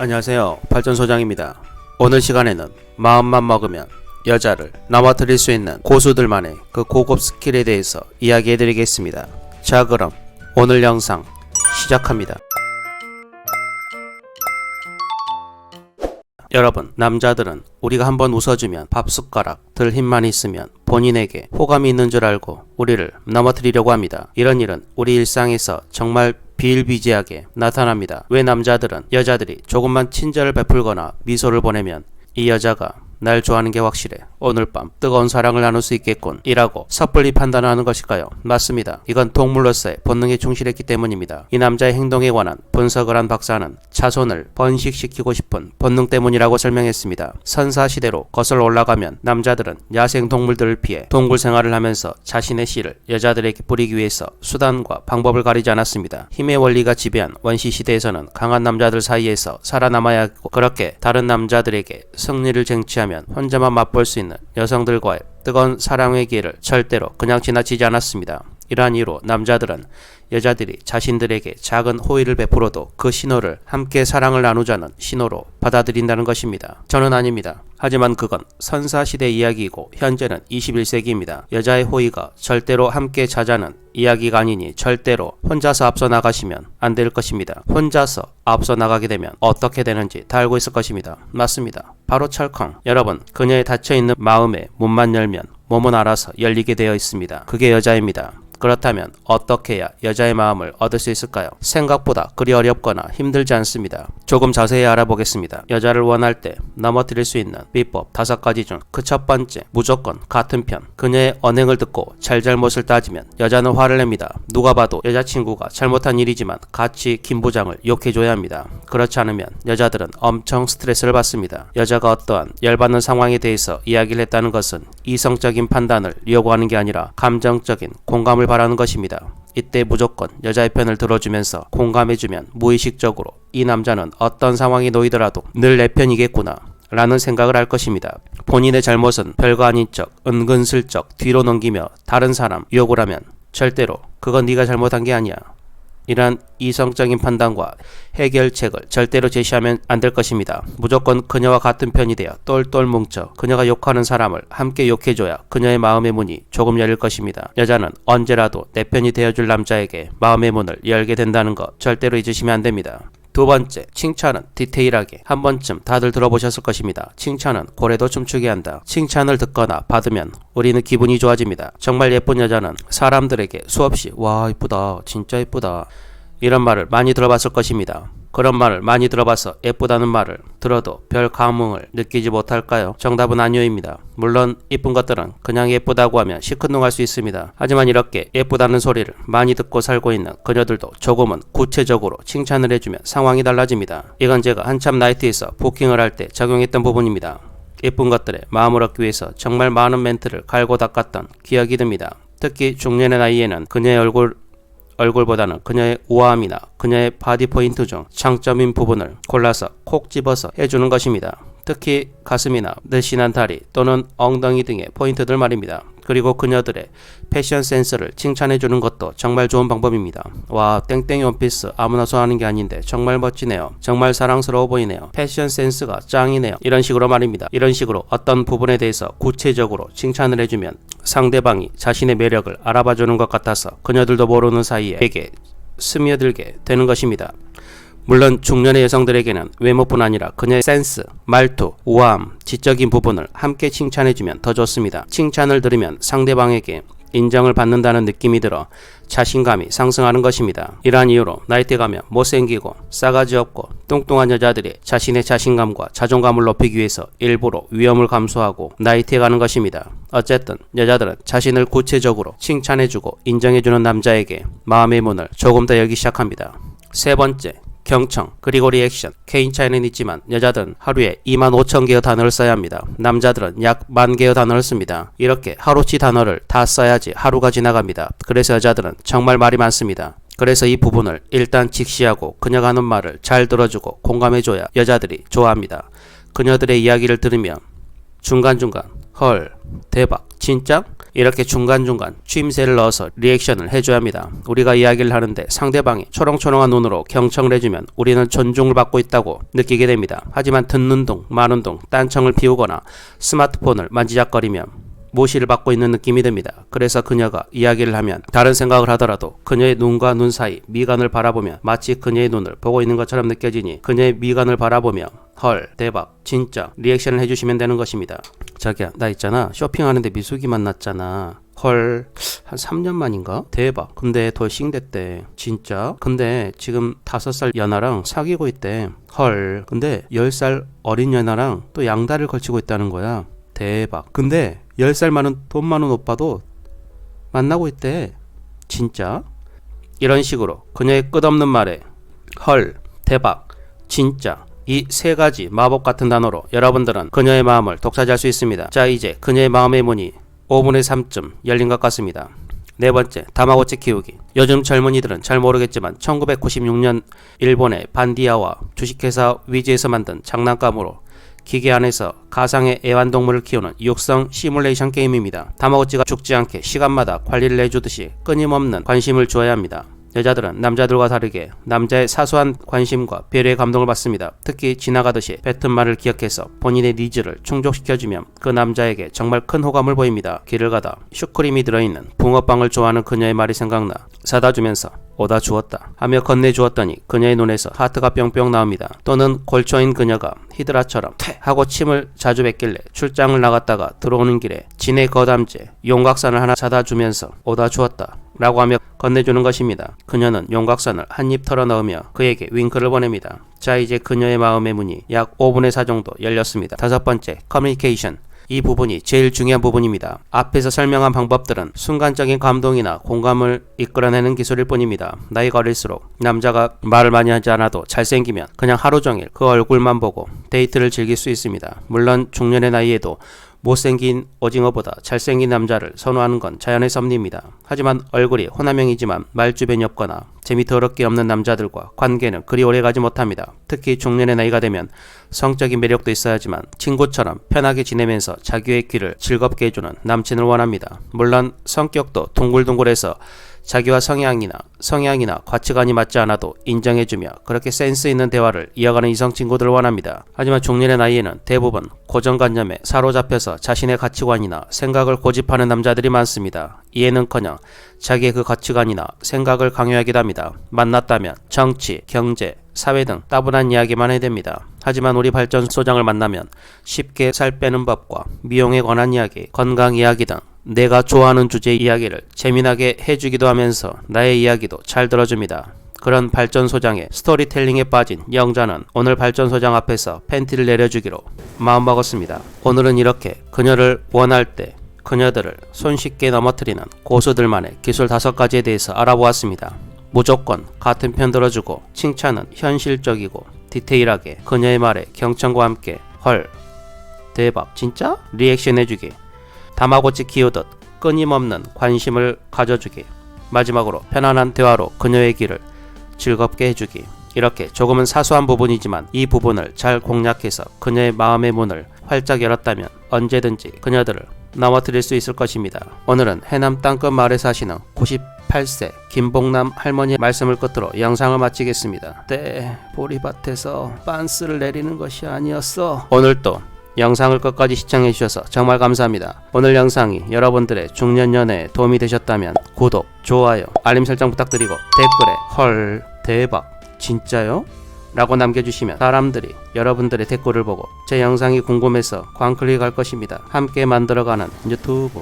안녕하세요, 발전소장입니다. 오늘 시간에는 마음만 먹으면 여자를 넘어뜨릴 수 있는 고수들만의 그 고급 스킬에 대해서 이야기해드리겠습니다. 자, 그럼 오늘 영상 시작합니다. 여러분, 남자들은 우리가 한번 웃어주면 밥숟가락 들 힘만 있으면 본인에게 호감이 있는 줄 알고 우리를 넘어뜨리려고 합니다. 이런 일은 우리 일상에서 정말 비일비재하게 나타납니다. 왜 남자들은 여자들이 조금만 친절을 베풀거나 미소를 보내면 이 여자가 날 좋아하는 게 확실해, 오늘 밤 뜨거운 사랑을 나눌 수 있겠군 이라고 섣불리 판단하는 것일까요? 맞습니다. 이건 동물로서의 본능에 충실했기 때문입니다. 이 남자의 행동에 관한 분석을 한 박사는 자손을 번식시키고 싶은 본능 때문이라고 설명했습니다. 선사시대로 거슬러 올라가면 남자들은 야생 동물들을 피해 동굴 생활을 하면서 자신의 씨를 여자들에게 뿌리기 위해서 수단과 방법을 가리지 않았습니다. 힘의 원리가 지배한 원시시대에서는 강한 남자들 사이에서 살아남아야 했고, 그렇게 다른 남자들에게 승리를 쟁취하면 혼자만 맛볼 수 있는 여성들과의 뜨거운 사랑의 기회를 절대로 그냥 지나치지 않았습니다. 이러한 이유로 남자들은 여자들이 자신들에게 작은 호의를 베풀어도 그 신호를 함께 사랑을 나누자는 신호로 받아들인다는 것입니다. 저는 아닙니다. 하지만 그건 선사시대 이야기이고 현재는 21세기입니다. 여자의 호의가 절대로 함께 자자는 이야기가 아니니 절대로 혼자서 앞서 나가시면 안 될 것입니다. 혼자서 앞서 나가게 되면 어떻게 되는지 다 알고 있을 것입니다. 맞습니다. 바로 철컹. 여러분, 그녀의 닫혀있는 마음의 문만 열면 몸은 알아서 열리게 되어 있습니다. 그게 여자입니다. 그렇다면 어떻게 해야 여자의 마음을 얻을 수 있을까요? 생각보다 그리 어렵거나 힘들지 않습니다. 조금 자세히 알아보겠습니다. 여자를 원할 때 넘어뜨릴 수 있는 비법 5가지 중 그 첫 번째, 무조건 같은 편. 그녀의 언행을 듣고 잘잘못을 따지면 여자는 화를 냅니다. 누가 봐도 여자친구가 잘못한 일이지만 같이 김 부장을 욕해줘야 합니다. 그렇지 않으면 여자들은 엄청 스트레스를 받습니다. 여자가 어떠한 열받는 상황에 대해서 이야기를 했다는 것은 이성적인 판단을 요구하는 게 아니라 감정적인 공감을 바라는 것입니다. 이때 무조건 여자의 편을 들어주면서 공감해주면 무의식적으로 이 남자는 어떤 상황에 놓이더라도 늘 내 편이겠구나 라는 생각을 할 것입니다. 본인의 잘못은 별거 아닌 척 은근슬쩍 뒤로 넘기며 다른 사람 유혹을 하면 절대로 그건 네가 잘못한 게 아니야, 이러한 이성적인 판단과 해결책을 절대로 제시하면 안 될 것입니다. 무조건 그녀와 같은 편이 되어 똘똘 뭉쳐 그녀가 욕하는 사람을 함께 욕해줘야 그녀의 마음의 문이 조금 열릴 것입니다. 여자는 언제라도 내 편이 되어줄 남자에게 마음의 문을 열게 된다는 거 절대로 잊으시면 안 됩니다. 두 번째, 칭찬은 디테일하게. 한 번쯤 다들 들어보셨을 것입니다. 칭찬은 고래도 춤추게 한다. 칭찬을 듣거나 받으면 우리는 기분이 좋아집니다. 정말 예쁜 여자는 사람들에게 수없이 와 이쁘다, 진짜 예쁘다 이런 말을 많이 들어봤을 것입니다. 그런 말을 많이 들어봐서 예쁘다는 말을 들어도 별 감흥을 느끼지 못할까요? 정답은 아니오입니다. 물론 이쁜 것들은 그냥 예쁘다고 하면 시큰둥할 수 있습니다. 하지만 이렇게 예쁘다는 소리를 많이 듣고 살고 있는 그녀들도 조금은 구체적으로 칭찬을 해주면 상황이 달라집니다. 이건 제가 한참 나이트에서 부킹을 할 때 적용했던 부분입니다. 예쁜 것들의 마음을 얻기 위해서 정말 많은 멘트를 갈고 닦았던 기억이 듭니다. 특히 중년의 나이에는 그녀의 얼굴보다는 그녀의 우아함이나 그녀의 바디 포인트 중 장점인 부분을 골라서 콕 집어서 해주는 것입니다. 특히 가슴이나 늘씬한 다리 또는 엉덩이 등의 포인트들 말입니다. 그리고 그녀들의 패션 센스를 칭찬해주는 것도 정말 좋은 방법입니다. 와, 땡땡이 원피스 아무나 소화하는 게 아닌데 정말 멋지네요. 정말 사랑스러워 보이네요. 패션 센스가 짱이네요. 이런 식으로 말입니다. 이런 식으로 어떤 부분에 대해서 구체적으로 칭찬을 해주면 상대방이 자신의 매력을 알아봐주는 것 같아서 그녀들도 모르는 사이에 에게 스며들게 되는 것입니다. 물론 중년의 여성들에게는 외모뿐 아니라 그녀의 센스, 말투, 우아함, 지적인 부분을 함께 칭찬해주면 더 좋습니다. 칭찬을 들으면 상대방에게 인정을 받는다는 느낌이 들어 자신감이 상승하는 것입니다. 이러한 이유로 나이트 가면 못생기고 싸가지 없고 뚱뚱한 여자들이 자신의 자신감과 자존감을 높이기 위해서 일부러 위험을 감수하고 나이트에 가는 것입니다. 어쨌든 여자들은 자신을 구체적으로 칭찬해주고 인정해주는 남자에게 마음의 문을 조금 더 열기 시작합니다. 세 번째, 경청, 그리고 리액션. 개인 차이는 있지만 여자들은 하루에 25,000개의 단어를 써야 합니다. 남자들은 약 10,000개의 단어를 씁니다. 이렇게 하루치 단어를 다 써야지 하루가 지나갑니다. 그래서 여자들은 정말 말이 많습니다. 그래서 이 부분을 일단 직시하고 그녀가 하는 말을 잘 들어주고 공감해줘야 여자들이 좋아합니다. 그녀들의 이야기를 들으며 중간중간 헐, 대박, 진짜? 이렇게 중간중간 추임새를 넣어서 리액션을 해줘야 합니다. 우리가 이야기를 하는데 상대방이 초롱초롱한 눈으로 경청을 해주면 우리는 존중을 받고 있다고 느끼게 됩니다. 하지만 듣는 둥 마는 둥 딴청을 피우거나 스마트폰을 만지작거리면 모시를 받고 있는 느낌이 듭니다. 그래서 그녀가 이야기를 하면 다른 생각을 하더라도 그녀의 눈과 눈 사이 미간을 바라보면 마치 그녀의 눈을 보고 있는 것처럼 느껴지니 그녀의 미간을 바라보며 헐, 대박, 진짜 리액션을 해주시면 되는 것입니다. 자기야, 나 있잖아. 쇼핑하는데 미숙이 만났잖아. 헐, 한 3년 만인가? 대박. 근데 돌싱 됐대. 진짜? 근데 지금 5살 연하랑 사귀고 있대. 헐, 근데 10살 어린 연하랑 또 양다리를 걸치고 있다는 거야. 대박. 근데 10살 많은 돈 많은 오빠도 만나고 있대. 진짜? 이런 식으로 그녀의 끝없는 말에 헐, 대박, 진짜 이 세 가지 마법 같은 단어로 여러분들은 그녀의 마음을 독차지할 수 있습니다. 자, 이제 그녀의 마음의 문이 5분의 3쯤 열린 것 같습니다. 네 번째, 다마고치 키우기. 요즘 젊은이들은 잘 모르겠지만 1996년 일본의 반디야와 주식회사 위즈에서 만든 장난감으로 기계 안에서 가상의 애완동물을 키우는 육성 시뮬레이션 게임입니다. 다마고치가 죽지 않게 시간마다 관리를 해주듯이 끊임없는 관심을 주어야 합니다. 여자들은 남자들과 다르게 남자의 사소한 관심과 배려의 감동을 받습니다. 특히 지나가듯이 뱉은 말을 기억해서 본인의 니즈를 충족시켜주면 그 남자에게 정말 큰 호감을 보입니다. 길을 가다 슈크림이 들어있는 붕어빵을 좋아하는 그녀의 말이 생각나 사다 주면서 오다 주었다 하며 건네주었더니 그녀의 눈에서 하트가 뿅뿅 나옵니다. 또는 골초인 그녀가 히드라처럼 퇴 하고 침을 자주 뱉길래 출장을 나갔다가 들어오는 길에 진해 거담제 용각산을 하나 사다 주면서 오다 주었다 라고 하며 건네주는 것입니다. 그녀는 용각산을 한 입 털어 넣으며 그에게 윙크를 보냅니다. 자, 이제 그녀의 마음의 문이 약 5분의 4 정도 열렸습니다. 다섯 번째, 커뮤니케이션. 이 부분이 제일 중요한 부분입니다. 앞에서 설명한 방법들은 순간적인 감동이나 공감을 이끌어내는 기술일 뿐입니다. 나이가 어릴수록 남자가 말을 많이 하지 않아도 잘생기면 그냥 하루 종일 그 얼굴만 보고 데이트를 즐길 수 있습니다. 물론 중년의 나이에도 못생긴 오징어보다 잘생긴 남자를 선호하는 건 자연의 섭리입니다. 하지만 얼굴이 호남형이지만 말주변이 없거나 재미 더럽게 없는 남자들과 관계는 그리 오래가지 못합니다. 특히 중년의 나이가 되면 성적인 매력도 있어야지만 친구처럼 편하게 지내면서 자기의 귀를 즐겁게 해주는 남친을 원합니다. 물론 성격도 둥글둥글해서 자기와 성향이나 가치관이 맞지 않아도 인정해주며 그렇게 센스 있는 대화를 이어가는 이성 친구들을 원합니다. 하지만 중년의 나이에는 대부분 고정관념에 사로잡혀서 자신의 가치관이나 생각을 고집하는 남자들이 많습니다. 이해는커녕 자기의 그 가치관이나 생각을 강요하기도 합니다. 만났다면 정치, 경제, 사회 등 따분한 이야기만 해야 됩니다. 하지만 우리 발전소장을 만나면 쉽게 살 빼는 법과 미용에 관한 이야기, 건강 이야기 등 내가 좋아하는 주제의 이야기를 재미나게 해주기도 하면서 나의 이야기도 잘 들어줍니다. 그런 발전소장의 스토리텔링에 빠진 영자는 오늘 발전소장 앞에서 팬티를 내려주기로 마음먹었습니다. 오늘은 이렇게 그녀를 원할 때 그녀들을 손쉽게 넘어뜨리는 고수들만의 기술 5가지에 대해서 알아보았습니다. 무조건 같은 편 들어주고 칭찬은 현실적이고 디테일하게 그녀의 말에 경청과 함께 헐, 대박, 진짜? 리액션 해주기. 다마고치 키우듯 끊임없는 관심을 가져주기. 마지막으로 편안한 대화로 그녀의 길을 즐겁게 해주기. 이렇게 조금은 사소한 부분이지만 이 부분을 잘 공략해서 그녀의 마음의 문을 활짝 열었다면 언제든지 그녀들을 넘어뜨릴 수 있을 것입니다. 오늘은 해남 땅끝 마을에 사시는 98세 김봉남 할머니의 말씀을 끝으로 영상을 마치겠습니다. 네, 보리밭에서 빤스를 내리는 것이 아니었어. 오늘도 영상을 끝까지 시청해주셔서 정말 감사합니다. 오늘 영상이 여러분들의 중년 연애에 도움이 되셨다면 구독, 좋아요, 알림 설정 부탁드리고 댓글에 헐, 대박, 진짜요? 라고 남겨주시면 사람들이 여러분들의 댓글을 보고 제 영상이 궁금해서 광클릭할 것입니다. 함께 만들어가는 유튜브.